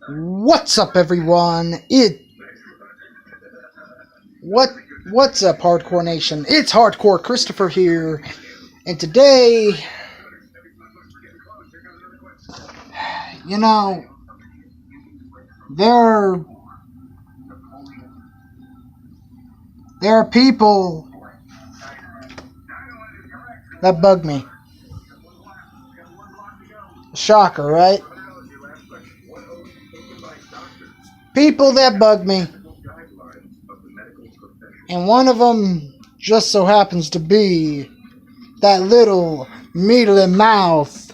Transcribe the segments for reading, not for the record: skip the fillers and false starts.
What's up, everyone? What's up, Hardcore Nation? It's Hardcore Christopher here, and today, you know, there are people that bug me. Shocker, right? People that bug me. And one of them just so happens to be that little mealy mouth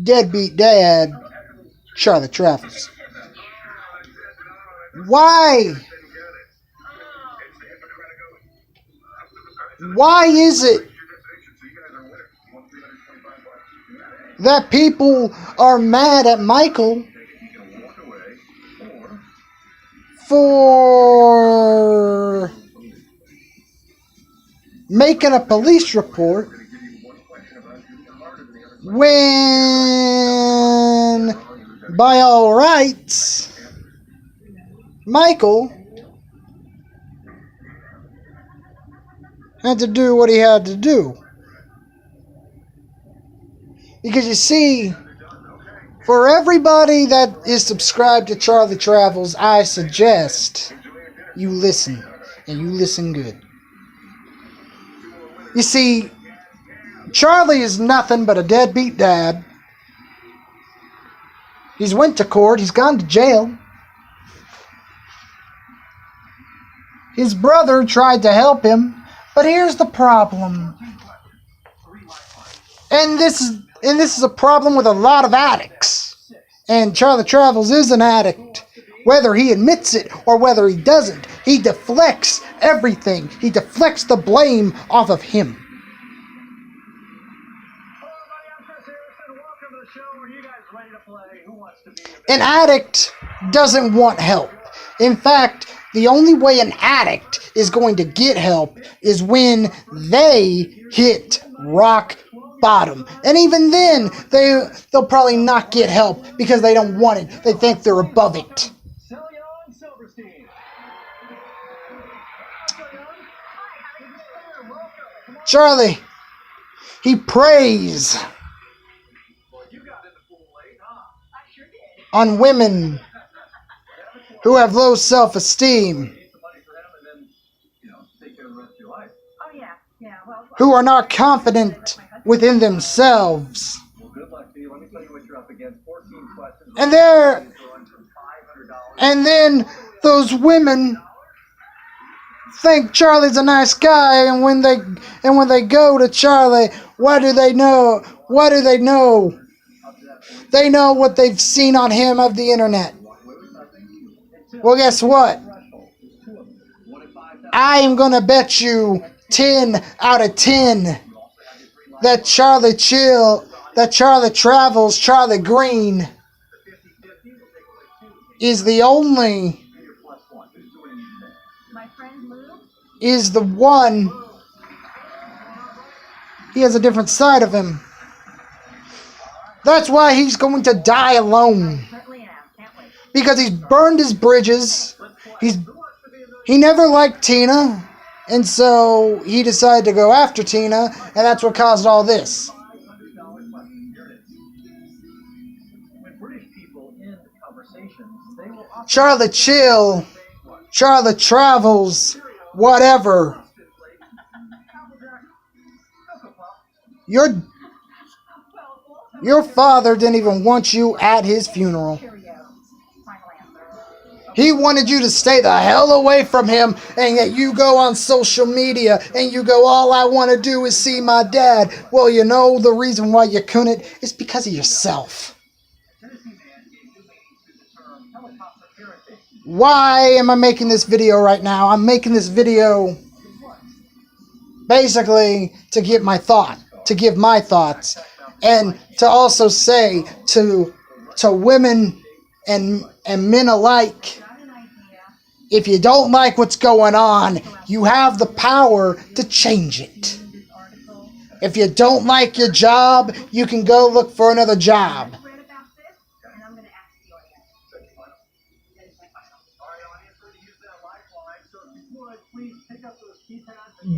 deadbeat dad, Charlie Travelz. Why is it that people are mad at Michael for making a police report when, by all rights, Michael had to do what he had to do? Because you see, for everybody that is subscribed to Charlie Travelz, I suggest you listen, and you listen good. You see, Charlie is nothing but a deadbeat dad. He's went to court, he's gone to jail. His brother tried to help him, but here's the problem. And this is a problem with a lot of addicts. And Charlie Travelz is an addict. Whether he admits it or whether he doesn't, he deflects everything. He deflects the blame off of him. An addict doesn't want help. In fact, the only way an addict is going to get help is when they hit rock bottom. And even then, they'll probably not get help because they don't want it. They think they're above it. Charlie, he preys on women who have low self-esteem, who are not confident within themselves. And then those women think Charlie's a nice guy, and when they go to Charlie, what do they know? What do they know? They know what they've seen on him of the internet. Well, guess what? I am gonna bet you 10 out of 10 that Charlie Travelz, Charlie Green is the one. He has a different side of him. That's why he's going to die alone. Because he's burned his bridges. He never liked Tina. And so he decided to go after Tina. And that's what caused all this. Charlie Chill. Charlie Travelz. Whatever. Your father didn't even want you at his funeral. He wanted you to stay the hell away from him, and yet you go on social media and you go, all I want to do is see my dad. Well, you know the reason why you couldn't is because of yourself. Why am I making this video right now? I'm making this video basically to give my thoughts, and to also say to women and men alike, if you don't like what's going on, you have the power to change it. If you don't like your job, you can go look for another job.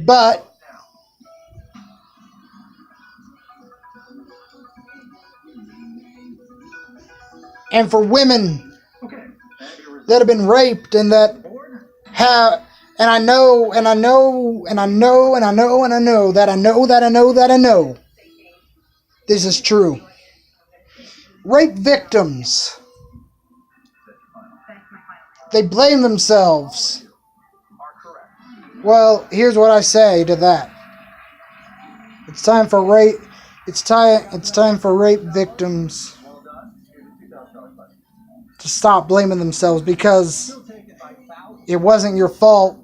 But and for women that have been raped and that have, and I know and I know and I know and I know and I know that I know that I know that I know this is true. Rape victims, they blame themselves. Well, here's what I say to that. It's time for rape. It's time for rape victims to stop blaming themselves, because it wasn't your fault.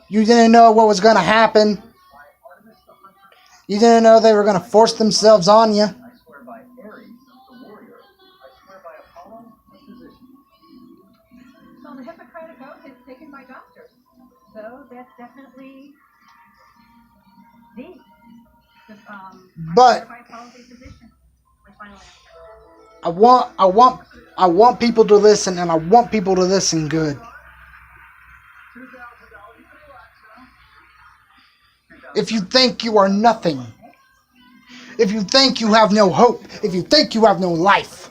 You didn't know what was going to happen. You didn't know they were going to force themselves on you. So the Hippocratic Oath is taken by doctors. So that's definitely the But I want people to listen, and I want people to listen good. If you think you are nothing, if you think you have no hope, if you think you have no life,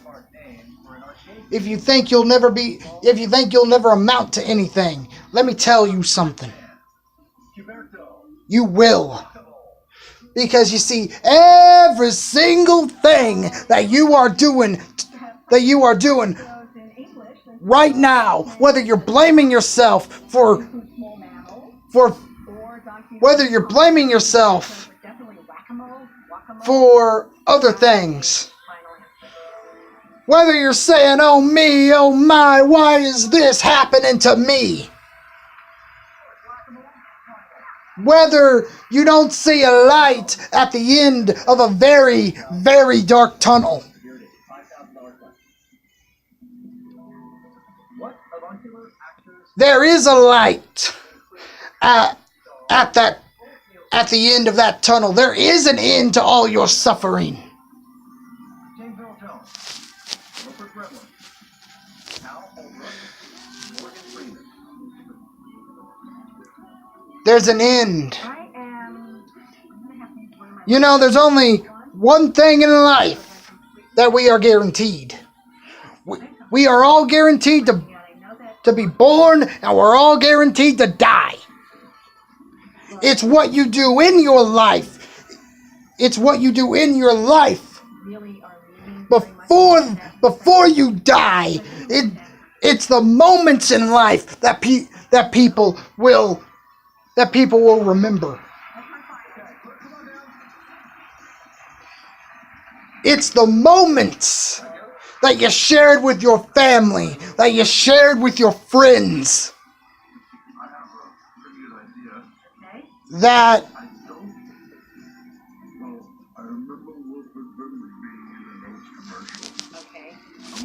if you think you'll never amount to anything, let me tell you something. You will. Because you see, every single thing that you are doing right now, whether you're blaming yourself for other things, whether you're saying, oh me, oh my, why is this happening to me? Whether you don't see a light at the end of a very, very dark tunnel. There is a light at the end of that tunnel. There is an end to all your suffering. There's an end. You know, there's only one thing in life that we are guaranteed. We are all guaranteed to be born, and we're all guaranteed to die. It's what you do in your life. It's what you do in your life before you die. It's the moments in life that people will remember. It's the moments that you shared with your family, that you shared with your friends, that I'm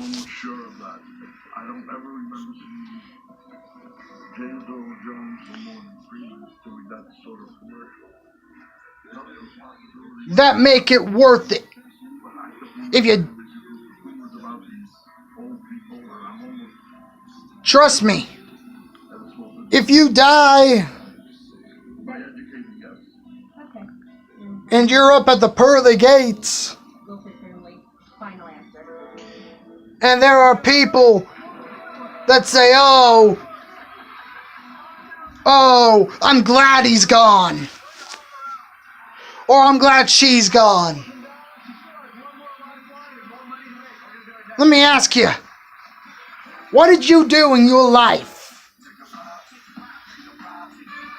almost sure of that. I don't ever remember seeing James Earl Jones for more than 3 minutes doing that sort of commercial. That make it worth it. If you trust me, if you die and you're up at the pearly gates, and there are people that say, oh, I'm glad he's gone. Or I'm glad she's gone. Let me ask you, what did you do in your life?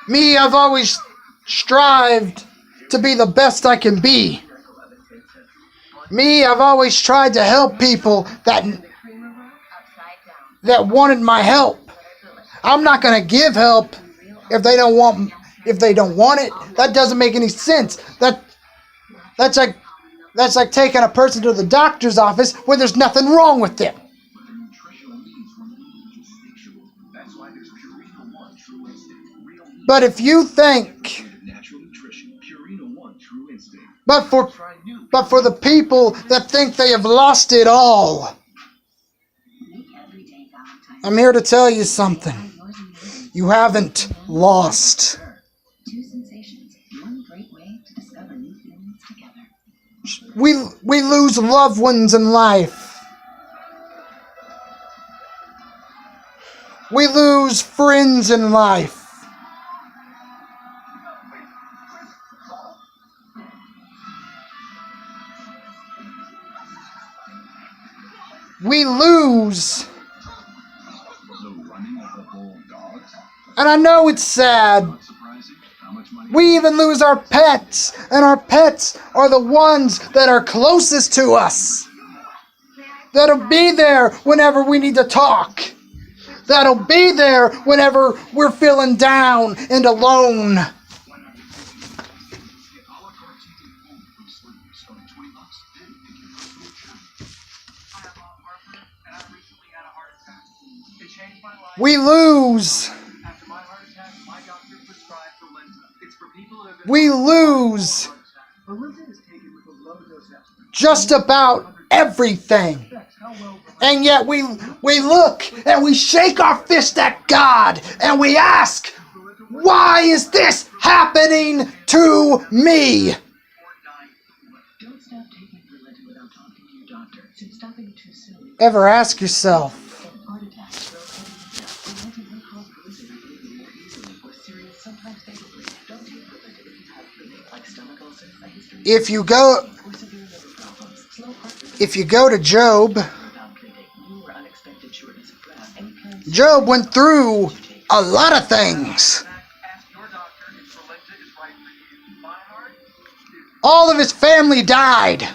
Me, I've always strived to be the best I can be. Me, I've always tried to help people that wanted my help. I'm not going to give help if they don't want it. That doesn't make any sense. That's like taking a person to the doctor's office where there's nothing wrong with them. But if you think, but for the people that think they have lost it all, I'm here to tell you something. You haven't lost. We lose loved ones in life. We lose friends in life. We lose. And I know it's sad. We even lose our pets. And our pets are the ones that are closest to us. That'll be there whenever we need to talk. That'll be there whenever we're feeling down and alone. We lose. We lose just about everything. And yet we look and we shake our fist at God and we ask, why is this happening to me? Ever ask yourself, if you go to Job, Job went through a lot of things. All of his family died.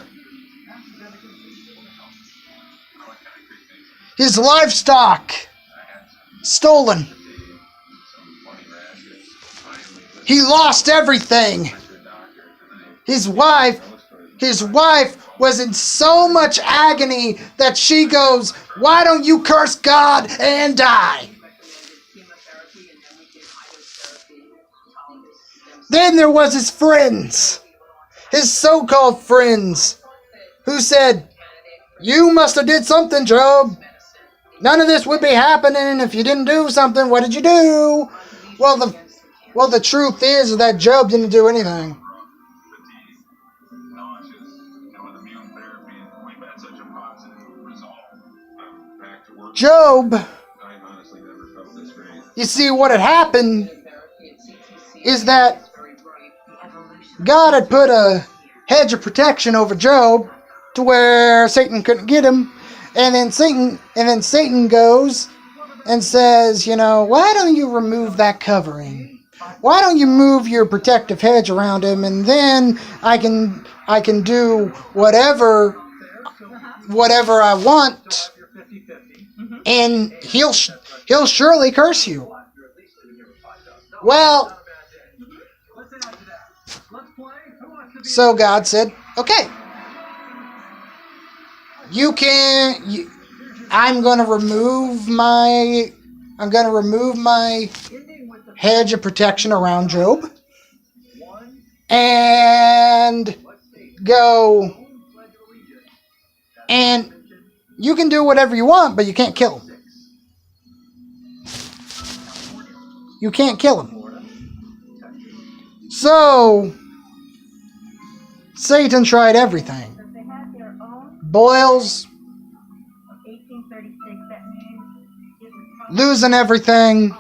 His livestock stolen. He lost everything. His wife was in so much agony that she goes, why don't you curse God and die? Then there was his friends, his so-called friends, who said, you must have did something, Job. None of this would be happening if you didn't do something. What did you do? Well, the truth is that Job didn't do anything. Job, you see, what had happened is that God had put a hedge of protection over Job to where Satan couldn't get him, and then Satan goes and says, why don't you remove that covering? Why don't you move your protective hedge around him, and then I can do whatever I want. And he'll surely curse you. Well, so God said, okay, I'm going to remove my hedge of protection around Job and go, and you can do whatever you want, but you can't kill him. You can't kill him. So, Satan tried everything. Boils, losing everything.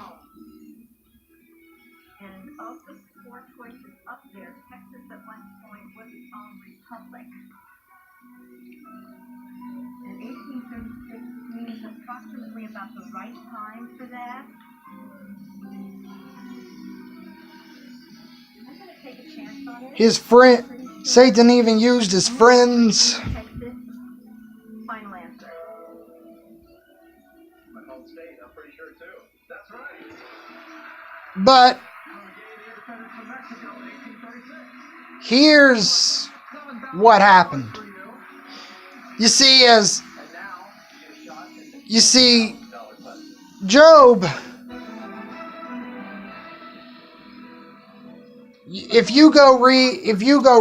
And of the four choices up there, Texas at one point was its own republic. And 1836 means approximately about the right time for that. I'm going to take a chance on it. His friend, Satan even used his friends. Texas, final answer. My home state, I'm pretty sure too. That's right. But here's what happened. You see, Job If you go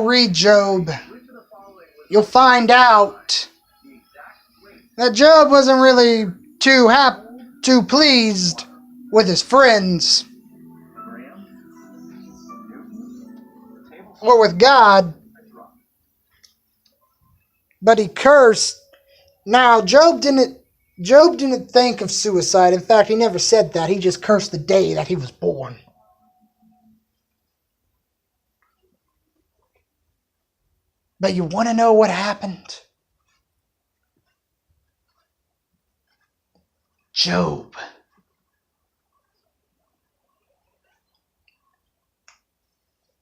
read Job, you'll find out that Job wasn't really too pleased with his friends or with God, but he cursed. Now, Job didn't think of suicide. In fact, he never said that. He just cursed the day that he was born. But you want to know what happened? Job,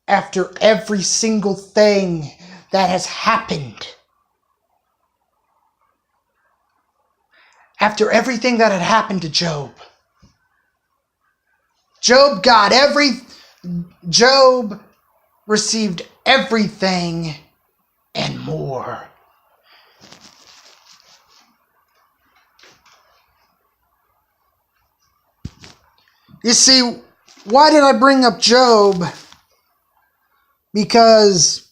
after every single thing that has happened, after everything that had happened to Job, Job received everything and more. You see, why did I bring up Job? Because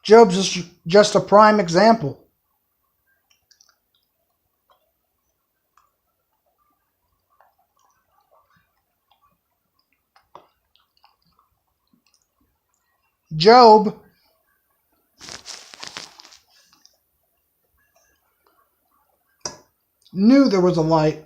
Job's just a prime example. Job knew there was a light.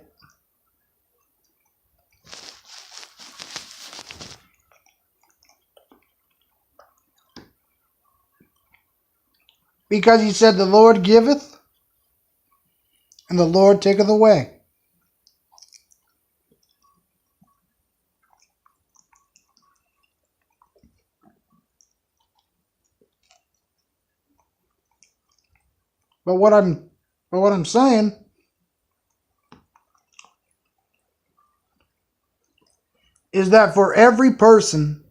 Because he said, the Lord giveth, and the Lord taketh away. But what I'm saying is that for every person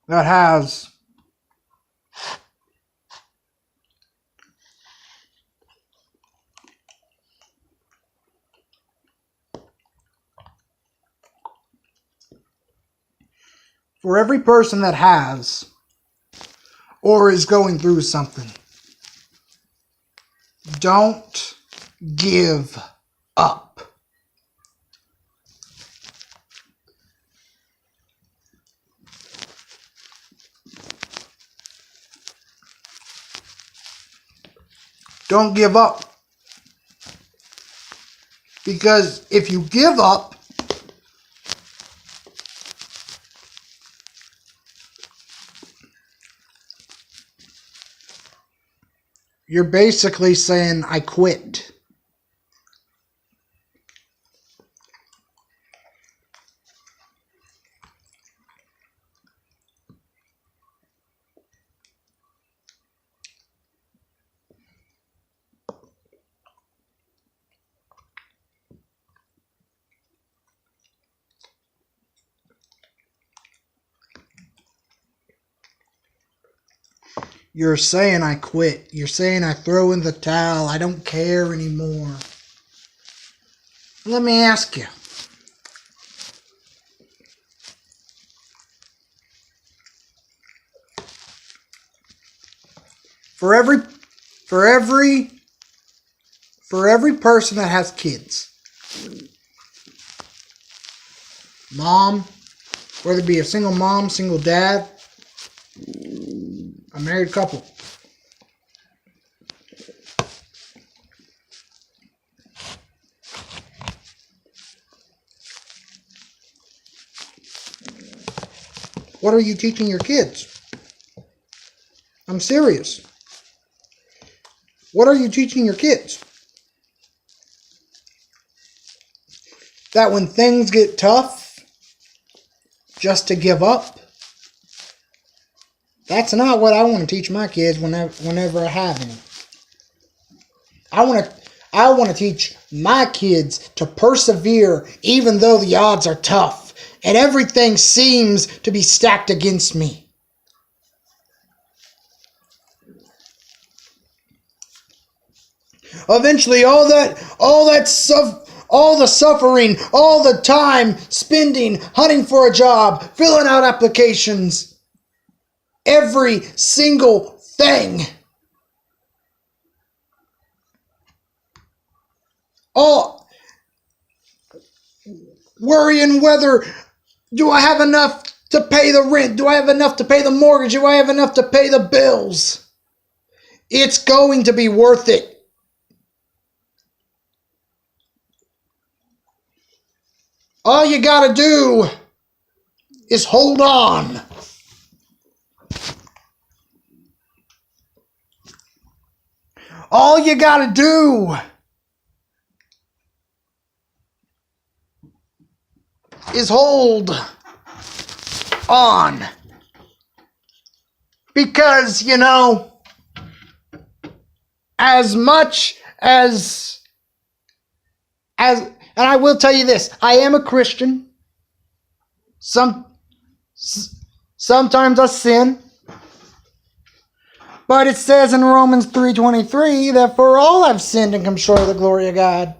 that has or is going through something, don't give up. Don't give up. Because if you give up, you're basically saying, I quit. You're saying I quit. You're saying I throw in the towel. I don't care anymore. Let me ask you. For every person that has kids, mom, whether it be a single mom, single dad, a married couple, what are you teaching your kids? I'm serious. What are you teaching your kids? That when things get tough, just to give up? That's not what I want to teach my kids whenever I have any. I want to teach my kids to persevere even though the odds are tough, and everything seems to be stacked against me. Eventually, all the suffering, all the time spending hunting for a job, filling out applications, every single thing, all worrying whether, do I have enough to pay the rent? Do I have enough to pay the mortgage? Do I have enough to pay the bills? It's going to be worth it. All you gotta do is hold on. All you gotta do is hold on. Because, as much as and I will tell you this, I am a Christian. Sometimes I sin. But it says in Romans 3:23 that for all have sinned and come short of the glory of God.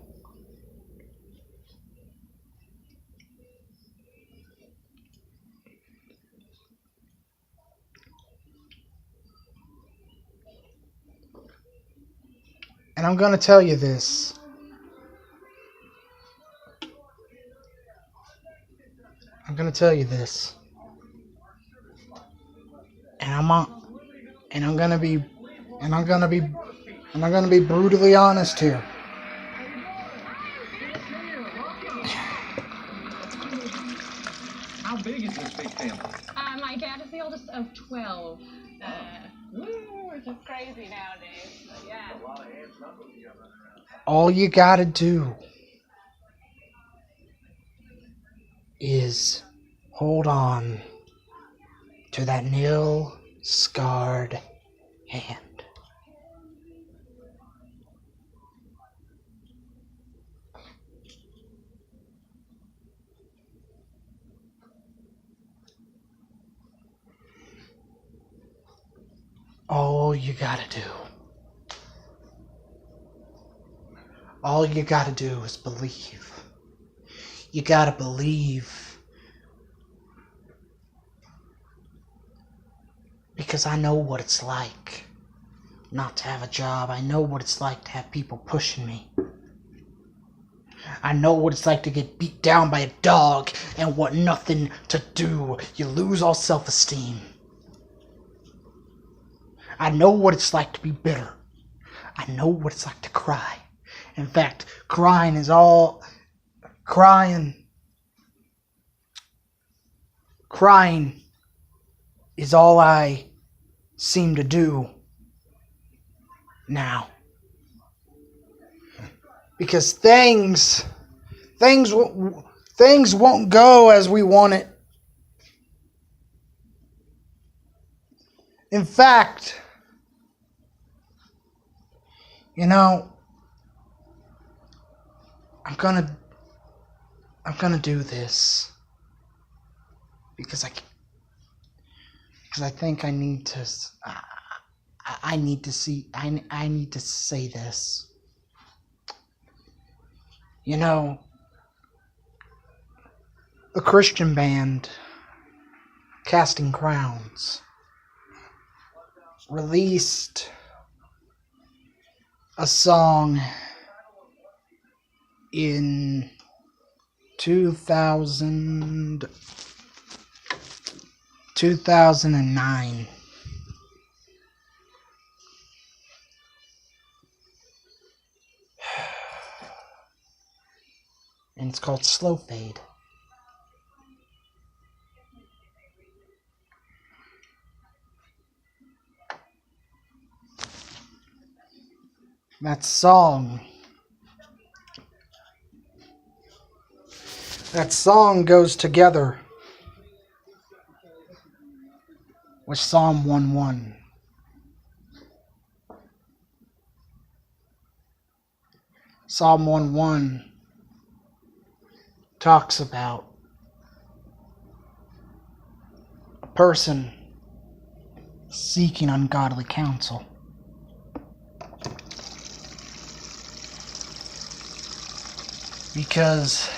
And I'm going to tell you this. I'm going to tell you this. And I'm going to be brutally honest here. How big is this big family? My dad is the oldest of 12. Which is crazy nowadays. But yeah. A lot of aunts and uncles you got running around. All you got to do is hold on to that nail-scarred hand. All you gotta do is believe. You gotta believe. Because I know what it's like not to have a job. I know what it's like to have people pushing me. I know what it's like to get beat down by a dog and want nothing to do. You lose all self-esteem. I know what it's like to be bitter. I know what it's like to cry. In fact, crying is all I seem to do now. Because things won't go as we want it. In fact, I'm gonna do this because I think I need to say this. A Christian band, Casting Crowns, released a song in 2009. And it's called Slow Fade. That song goes together with Psalm 1:1. Psalm 1:1 talks about person seeking ungodly counsel. Because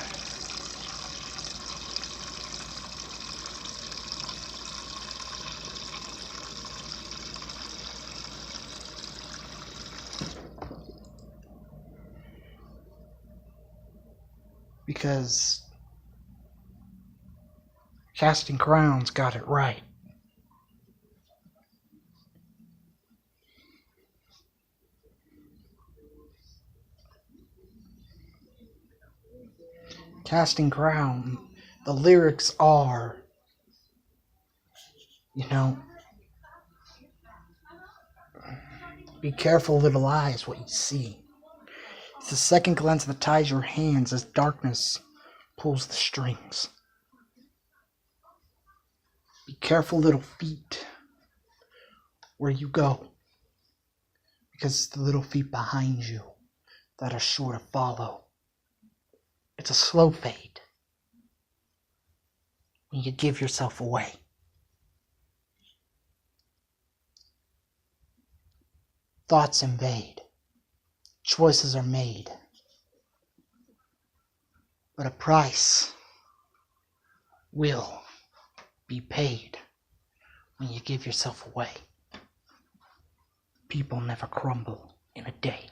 Casting Crowns got it right. Casting Crown, the lyrics are, be careful, little eyes, what you see. It's the second glance that ties your hands as darkness pulls the strings. Be careful, little feet, where you go, because it's the little feet behind you that are sure to follow. It's a slow fade when you give yourself away. Thoughts invade. Choices are made. But a price will be paid when you give yourself away. People never crumble in a day.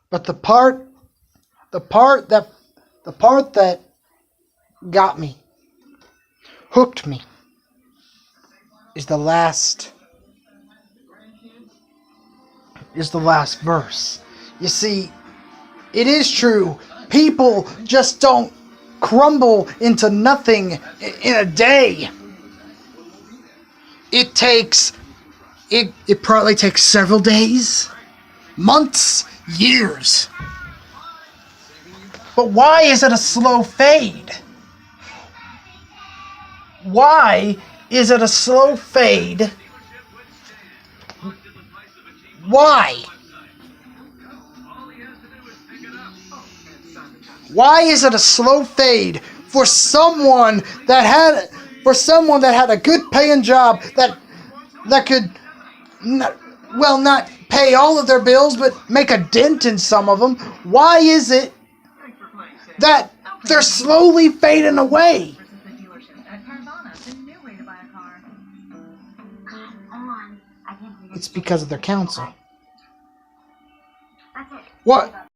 But the part that got me, hooked me, is the last verse. You see, it is true, people just don't crumble into nothing in a day. It probably takes several days, months, years. But why is it a slow fade? Why is it a slow fade? Why? Why is it a slow fade for someone that had a good paying job that could not pay all of their bills but make a dent in some of them? Why is it that they're slowly fading away? It's because of their counsel. What